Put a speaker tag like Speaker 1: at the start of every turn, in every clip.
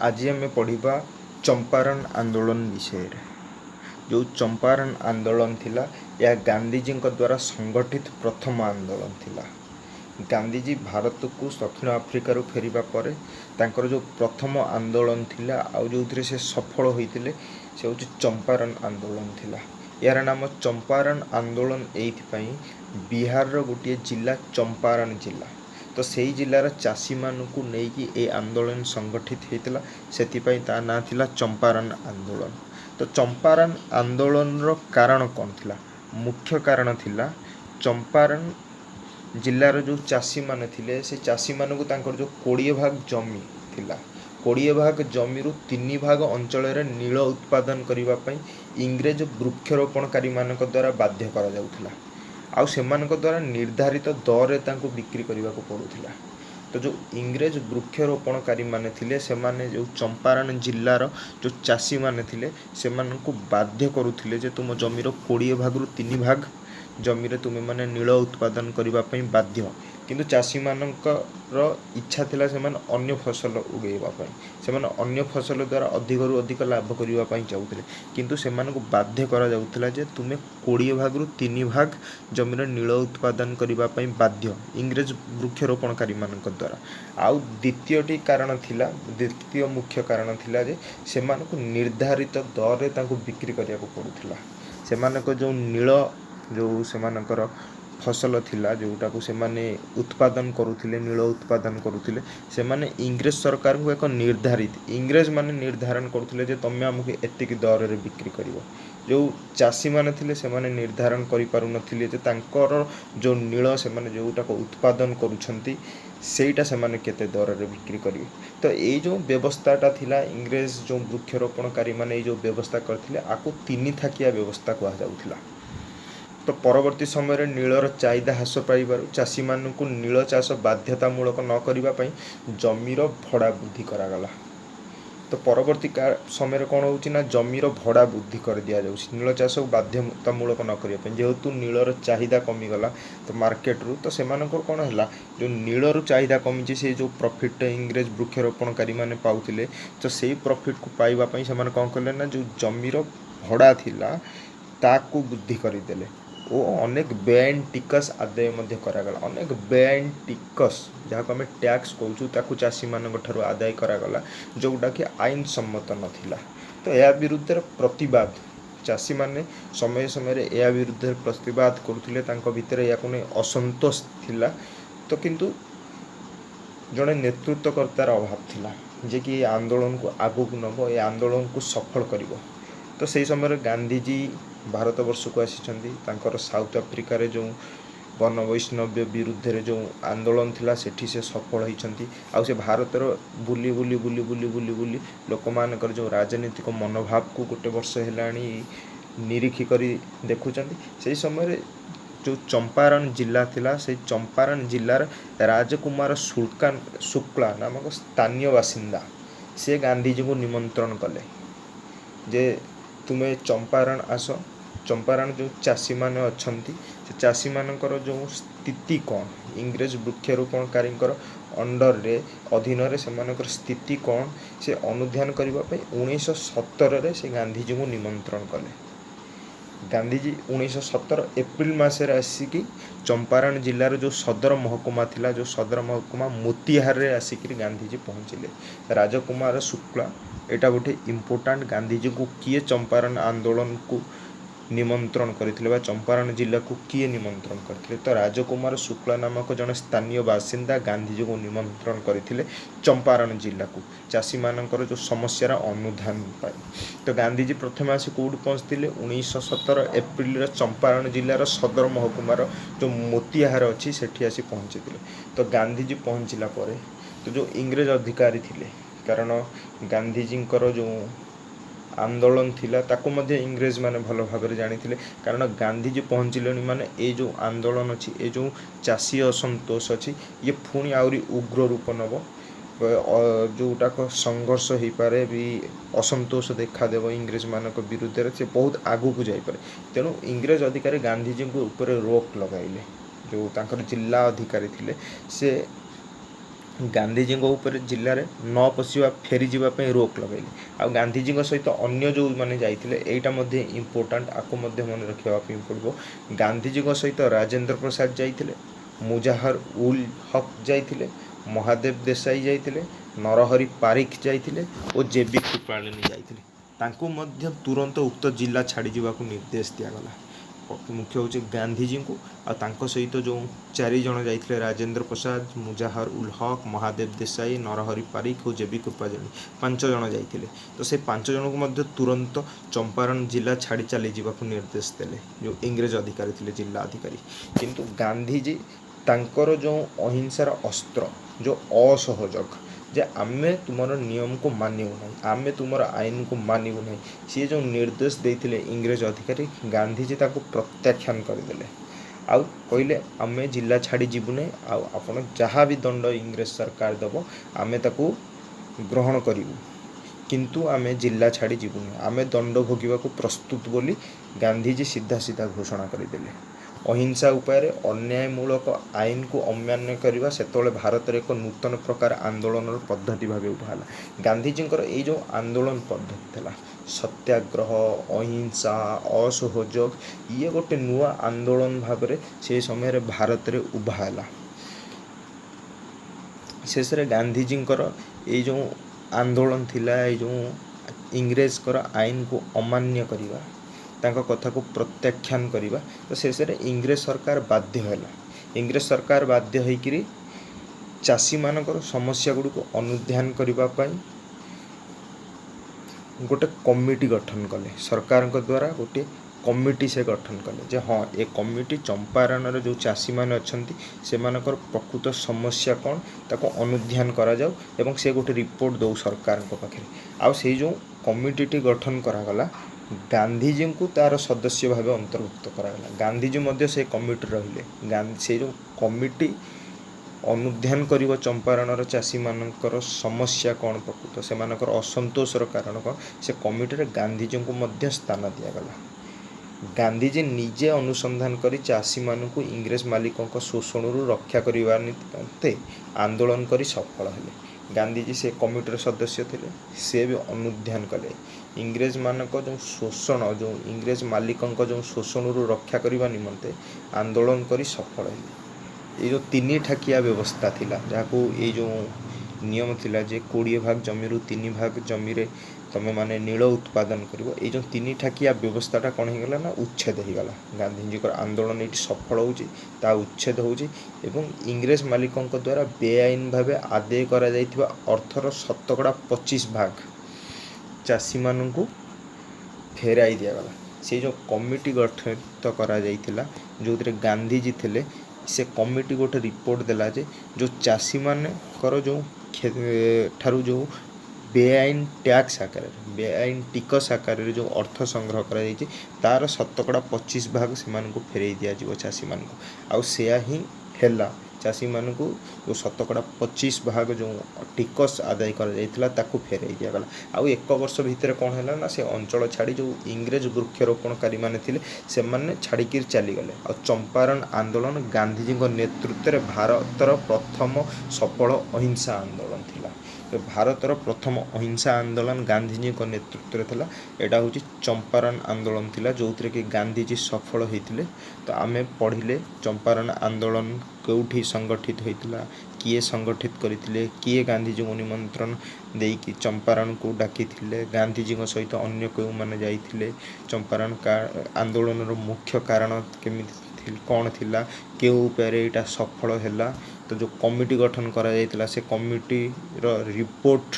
Speaker 1: आज आम पढ़ा चंपारण आंदोलन विषय रे। जो चंपारण आंदोलन थिला यह गांधीजी द्वारा संगठित प्रथम आंदोलन थिला। गांधीजी भारत को दक्षिण आफ्रिकार फेरिबा परे तांकर जो प्रथम आंदोलन थिला आउ जो से सफल होइतिले से होची चंपारण आंदोलन थिला। यार नाम चंपारण आंदोलन एइथि बिहार रो गोटे जिला चंपारण जिला। तो सही जिलार चाषी मानू नहीं ए आंदोलन संगठित होता से ता ना थिला चंपारण आंदोलन। तो चंपारण आंदोलन रो कारण कौन थिला? मुख्य कारण थिला चंपारण जिलार जो चाषी माने थिले से चाषी मानू तांकर जो 20 भाग जमी थिला 20 भाग जमीरु 3 भाग अंचल नील उत्पादन करने इंग्रेज वृक्षरोपणकारी मान द्वारा बाध्य करा जाउथिला। आउ सेमानक द्वारा निर्धारित दर तांको बिक्री करने को पड़ूला। तो जो इंग्रेज वृक्षरोपणकारी माने थिले से माने जो चंपारण जिल्लार जो चाषी माने थिले से मानकु बाध्य करुथिले जे तुम जमीर 20 भाग रु 3 भाग जमी रे तुमे माने नील उत्पादन करबा पई बाध्य। किंतु चाषी मानकर इच्छा थिला से माने अन्य फसल उगेबा पई से माने अन्य फसल द्वारा अधिक रु अधिक लाभ करबा पई चाहूथिले। किंतु से मानकु बाध्य करा जाउथिला जे तुमे 20 भाग रु 3 भाग जमी रे नील उत्पादन करबा पई बाध्य इंग्रेज वृक्षरोपणकारी मानक द्वारा। आउ द्वितीयटी कारण थिला द्वितीय मुख्य कारण थिला जे से मानकु निर्धारित दर रे तांको बिक्री करिया को पड़ुथिला। से मानक जो नील जो से मानकर फसल थिला जोटा को से माने उत्पादन करुथिले नील उत्पादन करुथिले से माने इंग्रेज सरकार को एक निर्धारित इंग्रेज माने निर्धारण करुथिले जे तमे हमके एतिक दर रे बिक्री करिवो। जो चाषी माने थिले से माने निर्धारण करि पारु नथिले जे तांकर जो नील से माने जोटा को उत्पादन करूछंती सेटा से माने केते दर रे बिक्री करिवे। तो ए जो व्यवस्थाटा थिला इंग्रेज जो वृक्षरोपणकारी माने जो व्यवस्था करथिले आको 3 थाकिया व्यवस्था कहा जाउथिला। तो परवर्ती समय नीलर चाहिदा ह्रास पाइबारु चाषी मानू नील चाष बाध्यतामूलक न करने जमीर भड़ा वृद्धि करागला। तो परवर्ती समय कौन होना जमीर भड़ा वृद्धि कर दि जाऊँ नील चाष बाध्यतामूलक न करने जेहेतु नीलर चाहिदा कमीगला तो मार्केट रू तो से कौन है जो नीलर चाहिदा कमी से जो प्रॉफिट इंग्रेज वृक्षरोपणकारी मैंने पाते तो से प्रॉफिट को पाइबापी से कौन कले ना जो जमीर भड़ा थिला ताकू वृद्धि करदेले ओ अनेक बेआईन टिकस आदाय करागला। अनेक बेआईन टिकस जहाँ को आम टैक्स कहूँ चाषी मान आदाय करागला जोटा कि आईन सम्मत नाला। तो यह विरुद्ध प्रतिवाद चाषी माने समय समय यह विरुद्ध प्रतिवाद करुले भितर या असंतोष थिला। तो किंतु जड़े नेतृत्वकर्तार अभाव थिला जे कि आंदोलन को आगू नब ए आंदोलन को सफल करिवो। तो सही समय गांधीजी भारत वर्ष को आसी साउथ आफ्रिका जो वन वैष्णव्य विरुद्ध रे जो आंदोलन थिला सेठी से सफल होइछंती। आउ से भारतर बुली बुली बुली बुली बुली बुली लोक मानकर जो राजनीतिक मनोभाव को गोटे वर्ष हेलाणी निरीखी करी देखुचंती। से समय जो चंपारण जिला थिला से चंपारण जिलार राजकुमार शुक्ला नामक स्थानीय बासिंदा से गांधीजी को निमंत्रण कले जे तुम्हें चंपारण आस। चंपारण जो चाषी माने अछंती से चाषी मानकर जो स्थिति कौन इंग्रेज वृक्षरोपणकारी अंडर रे अधीन रे सेमानकर स्थिति कौन से अनुध्यान करने 1917 से गांधीजी को निमंत्रण कले। गांधीजी 1917 एप्रिल मासरे आसिकी चंपारण जिलार जो सदर महकुमा थिला जो सदर महकुमा मोतिहार रे आसिकी गांधीजी पहुँचले। राजकुमार शुक्ला एटा गोटे इम्पोर्टाट गांधीजी को किए चंपारण आंदोलन को निमंत्रण करथिले चंपारण जिला को किए निमंत्रण करथिले तो राजकुमार शुक्ला नामक जन स्थानीय बासिंदा गांधीजी को निमंत्रण करथिले चंपारण जिला को चाषी मानकर जो समस्यार अनुधान पाए। तो गांधीजी प्रथम आसी कौट पहुँचते 1917 एप्रिल चंपारण जिलार सदर महकुमार जो मोतिहार अच्छी सेठी आसी पहुँची। तो गांधीजी पहुँचला तो जो इंग्रेज अधिकारी थिले कारण गांधीजी जो आंदोलन थिला ताको मध्य इंग्रेज माने भल भाव जानी कारण गांधीजी पहुँचले माने ये जो आंदोलन अच्छी ये जो चाषी असंतोष अच्छी ये पुणी आहरी उग्र रूप नब जोटाक संघर्ष हो पारे भी असंतोष देखादेव इंग्रेज मान विरुद्ध से बहुत आगू को जापे। तेणु इंग्रेज अधिकारी गांधीजी को ऊपर रोक लगाइले जो तांकर जिला अधिकारी थिले से गांधीजी ऊपर जिले में न पशिवा फेरी जावाई रोक लगेले। आ गांधीजी सहित अन्य जो मैंने जाइए यहाँ इम्पोर्टाट आपको मन रखापी पड़ो। गांधीजी सहित राजेंद्र प्रसाद जाइए, मुजाहर उल हक जाइए, महादेव देसाई जाइए, नरहरि पारिक जाइए और जेबी कृपलानी जाइए। तुरंत उक्त जिला छाड़ी जावाक निर्देश दिगला। मुख्य हूँ गांधीजी को आ सहित जो 4 जन जाइए राजेंद्र प्रसाद, मुजाहर उल हक, महादेव देसाई, नरहरि पारिक और जेबी कृपाणी 5 जन जाइए। तो से 5 जन को तुरंत चंपारण जिला छाड़ी चली जावाक निर्देश देले जो इंग्रेज अधिकारी थे, जिला अधिकारी। किंतु गांधीजी तांकर जो अहिंसार अस्त्र जो असहयोग जे आमे तुमर नियम को मानू ना, आमे तुमर आईन को मानू ना, सी जो निर्देश देते इंग्रेज अधिकारी गांधीजी ताको प्रत्याख्यान करदे। आउ कहले आमे जिला छाड़ी जीवुने, आपण जहाँ भी दंड इंग्रेज सरकार दब आमे ताको ग्रहण करूँ, किंतु आमे जिला छाड़ी जीवुने, आमे दंड भोगवा को प्रस्तुत बोली गांधीजी सीधा सीधा घोषणा करदे। अहिंसा उपाय अन्यायमूलक आईन को अमान्य करने से भारत में एक नूतन प्रकार आंदोलन पद्धति भाव उभाला। गांधीजी ये जो आंदोलन पद्धति था सत्याग्रह, अहिंसा, असहयोग, ये गोटे नुआ आंदोलन भाव से समय भारत में उभाला। शेष गांधीजी ये जो आंदोलन थिला, ये जो इंग्रेज आईन को अमान्य करवा, तांको कथा को प्रत्याख्यान करवा, तो शेष इंग्रेज सरकार बाध्य है। इंग्रेज सरकार बाध्य होकर चाषी मानकर समस्या गुड़ी को अनुध्यान करने गोटे कमिटी गठन कले। सरकार द्वारा गोटे कमिटी से गठन कले जे हाँ ए कमिटी चंपारण जो चाषी मैंने अच्छा से प्रकृत समस्या कौन ताको अनुध्यान करा जाऊ एवं से गोटे रिपोर्ट दो सरकार पाखे। आउ से जो कमिटी गठन करागला गांधीजी को तार सदस्य भाव अंतर्भुक्त करागला। गांधीजी मध्य से कमिटी रहिले। से जो कमिटी अनुध्यान कर चंपारण चाषी मानकर समस्या कौन प्रकृत से असंतोषर कारण कौन से कमिटी गांधीजी को मध्य स्थान दिगला। गांधीजी निजे अनुसंधान कर चाषी मान को इंग्रेज मालिकों शोषण रक्षा करने निमंते आंदोलन कर सफल हेले। गांधीजी से कमिटर सदस्य थे, से भी अनुध्यान कले इंग्रेज मानक जो शोषण जो इंग्रेज मालिकों जो शोषण रक्षा करने निमंते आंदोलन कर सफल हेले। ये जो 3 ठाकिया व्यवस्था थिला जहाँ ये जो नियम थिला जे 20 भाग जमी 3 भाग जमी रे तमे माने नील उत्पादन करिवो, ये जो 3 ठाकिया व्यवस्थाटा कौन हो गला ना उच्छेद हो गला। गांधीजी आंदोलन ये सफल होता उच्छेद होउची एवं इंग्रेज मालिकों द्वारा बेआईन भाव आदाय करा जाइथिबा अर्थर 25% भाग चाषी मानू को फेराई दिगला। से जो कमिटी गठित करा जाइथिला जो गांधीजी थे, से कमिटी गोटे रिपोर्ट देला जे जो चाषी मानकर जो ठारू जो बेआईन टैक्स आकार बेआईन टिकस आकार जो अर्थ संग्रह करा जाइछि तार 25% भाग से फेरई दिज्व चाषी मान को। आया ही है चाषी मान को जो 25% भाग जो टिकस आदाय कर फेरई दिगला। आउ 1 वर्ष भितर कौन है ना से अंचल छाड़ी जो इंग्रेज वृक्षरोपणकारी मैंने थे से छाड़िकी चलीगले। आ चंपारण आंदोलन गांधीजी नेतृत्व में भारतर प्रथम सफल अहिंसा आंदोलन थिला। तो भारतर प्रथम अहिंसा आंदोलन गांधीजी नेतृत्व में था। यहाँ हूँ चंपारण आंदोलन थिला जो थे कि गांधीजी सफल होते। तो आमे पढ़िले चंपारण आंदोलन कौटी संगठित होता, किए संगठित करते, किए गांधीजी को निमंत्रण देकी चंपारण को डाकी, गांधीजी सहित अन्य क्यों मैंने जाइए, चंपारण का आंदोलन मुख्य कारण केमी कौन थिला, के उपाय यहाँ सफल है। तो जो कमिटी गठन करा जाइतिला से कमिटी रिपोर्ट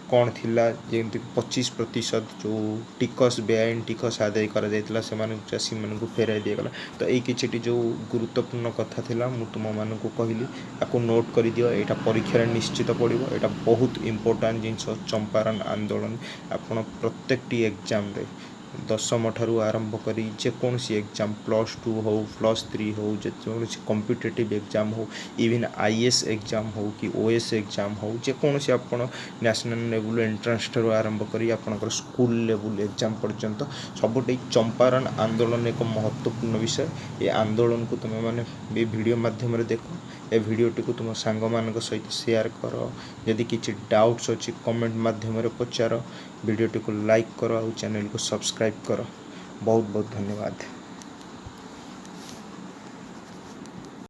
Speaker 1: कौन थिला जेमती 25% जो टिकस बेआईन टिकस आदाय करा जाइतिला से चाषी मानू फेराई दिगला। तो यही किसी जो गुरुत्वपूर्ण कथा थिला मु तुम मानू कहली आपको नोट कर दियो, यहाँ परीक्षा निश्चित पड़ो। यहाँ बहुत इंपोर्टाट जिनस चंपारण आंदोलन आपण प्रत्येकटी एग्जाम रे 10वीं ठारू आरंभ करी जेकोसी एग्जाम +2 हो +3 हो जेकोसी कॉम्पिटिटिव एग्जाम हो इवन आईएएस एग्जाम हो कि ओएस एग्जाम हो जेकोसी आपण नेशनल लेवल एंट्रांस ठारू आरंभ करी आपनकर स्कूल लेवल एग्जाम पर्यंत सबुठ चंपारण आंदोलन एक महत्वपूर्ण विषय। ये आंदोलन को तुम मैंने वीडियो माध्यम देख ए भिडियोटी को तुम सांग मान सहित शेयर कर। यदि किसी डाउट्स अच्छी कमेंट माध्यम पचार। भिडियोटी को लाइक कर और चैनल को सब्सक्राइब कर। बहुत बहुत धन्यवाद।